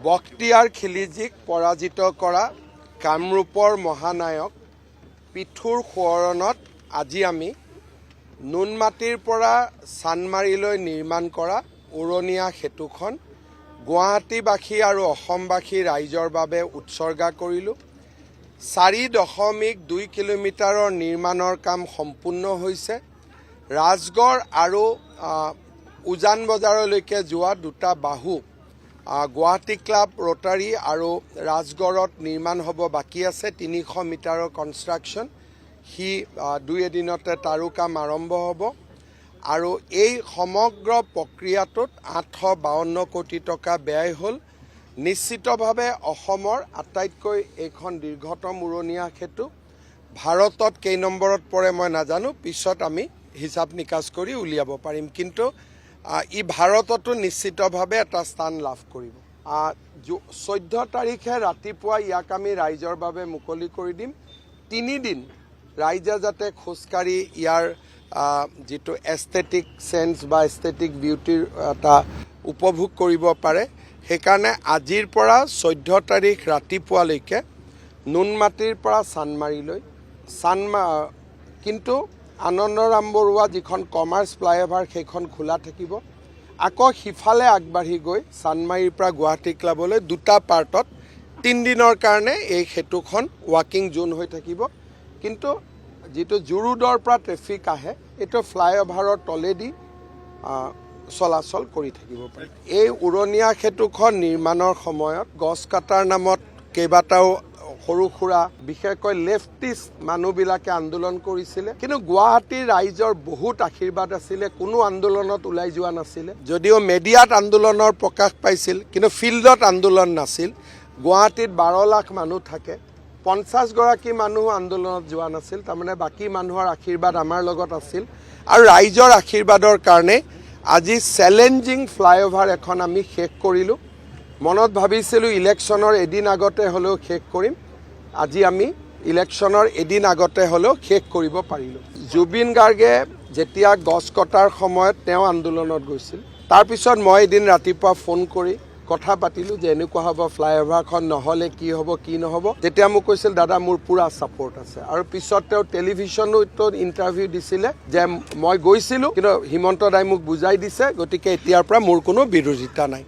বখতিয়াৰ খিলিজিক পৰাজিত কৰা কামৰূপৰ মহানায়ক পিঠুৰ সোঁৱৰণত আজি আমি নুনমাটিৰ পৰা চানমাৰিলৈ নিৰ্মাণ কৰা উৰণীয়া সেতুখন গুৱাহাটীবাসী আৰু অসমবাসী ৰাইজৰ বাবে উৎসৰ্গা কৰিলোঁ। 4.2 কিলোমিটাৰৰ নিৰ্মাণৰ কাম সম্পূৰ্ণ হৈছে। ৰাজগড় আৰু উজান বজাৰলৈকে যোৱা দুটা বাহু গুৱাহাটী ক্লাব ৰোটাৰী আৰু ৰাজগড়ত নিৰ্মাণ হ'ব বাকী আছে। 300 মিটাৰৰ কনষ্ট্ৰাকশ্যন সি 2 এদিনতে তাৰো কাম আৰম্ভ হ'ব আৰু এই সমগ্ৰ প্ৰক্ৰিয়াটোত 852 কোটি টকা ব্যয় হ'ল। নিশ্চিতভাৱে অসমৰ আটাইতকৈ এইখন দীৰ্ঘতম উৰণীয়া সেতু। ভাৰতত কেই নম্বৰত পৰে মই নাজানো, পিছত আমি হিচাপ নিকাচ কৰি উলিয়াব পাৰিম, কিন্তু ই ভাৰততো নিশ্চিতভাৱে এটা স্থান লাভ কৰিব। 14 তাৰিখে ৰাতিপুৱা ইয়াক আমি ৰাইজৰ বাবে মুকলি কৰি দিম। 3 দিন ৰাইজে যাতে খোজকাঢ়ি ইয়াৰ যিটো এস্থেটিক চেঞ্জ বা এস্থেটিক বিউটিৰ এটা উপভোগ কৰিব পাৰে, সেইকাৰণে আজিৰ পৰা 14 তাৰিখ ৰাতিপুৱালৈকে নুনমাটিৰ পৰা চানমাৰিলৈ কিন্তু আনন্দৰাম বৰুৱা যিখন কমাৰ্চ ফ্লাইঅভাৰ সেইখন খোলা থাকিব। আকৌ সিফালে আগবাঢ়ি গৈ চানমাৰিৰ পৰা গুৱাহাটী ক্লাবলৈ দুটা পাৰ্টত 3 দিনৰ কাৰণে এই সেতুখন ৱাকিং জোন হৈ থাকিব। কিন্তু যিটো জুৰুডৰ পৰা ট্ৰেফিক আহে এইটো ফ্লাইঅভাৰৰ তলেদি চলাচল কৰি থাকিব পাৰে। এই উৰণীয়া সেতুখন নিৰ্মাণৰ সময়ত গছ কটাৰ নামত কেইবাটাও সৰু সুৰা বিশেষকৈ লেফটিষ্ট মানুহবিলাকে আন্দোলন কৰিছিলে, কিন্তু গুৱাহাটীৰ ৰাইজৰ বহুত আশীৰ্বাদ আছিলে, কোনো আন্দোলনত ওলাই যোৱা নাছিলে। যদিও মিডিয়াত আন্দোলনৰ প্ৰকাশ পাইছিল, কিন্তু ফিল্ডত আন্দোলন নাছিল। গুৱাহাটীত 12 লাখ মানুহ থাকে, 50 গৰাকী মানুহ আন্দোলনত যোৱা নাছিল। তাৰমানে বাকী মানুহৰ আশীৰ্বাদ আমাৰ লগত আছিল আৰু ৰাইজৰ আশীৰ্বাদৰ কাৰণে আজি চেলেঞ্জিং ফ্লাইঅভাৰ এখন আমি শেষ কৰিলোঁ। মনত ভাবিছিলোঁ ইলেকশ্যনৰ এদিন আগতে হ'লেও শেষ কৰিম, আজি আমি ইলেকশ্যনৰ এদিন আগতে হ'লেও শেষ কৰিব পাৰিলোঁ। জুবিন গাৰ্গে যেতিয়া গছ কটাৰ সময়ত তেওঁ আন্দোলনত গৈছিল, তাৰপিছত মই এদিন ৰাতিপুৱা ফোন কৰি কথা পাতিলোঁ যে এনেকুৱা হ'ব, ফ্লাইঅভাৰখন নহ'লে কি হ'ব কি নহ'ব। তেতিয়া মোক কৈছিল দাদা মোৰ পূৰা ছাপোৰ্ট আছে, আৰু পিছত তেওঁ টেলিভিশ্যনতো ইণ্টাৰভিউ দিছিলে যে মই গৈছিলোঁ কিন্তু হিমন্ত দাই মোক বুজাই দিছে, গতিকে এতিয়াৰ পৰা মোৰ কোনো বিৰোধিতা নাই।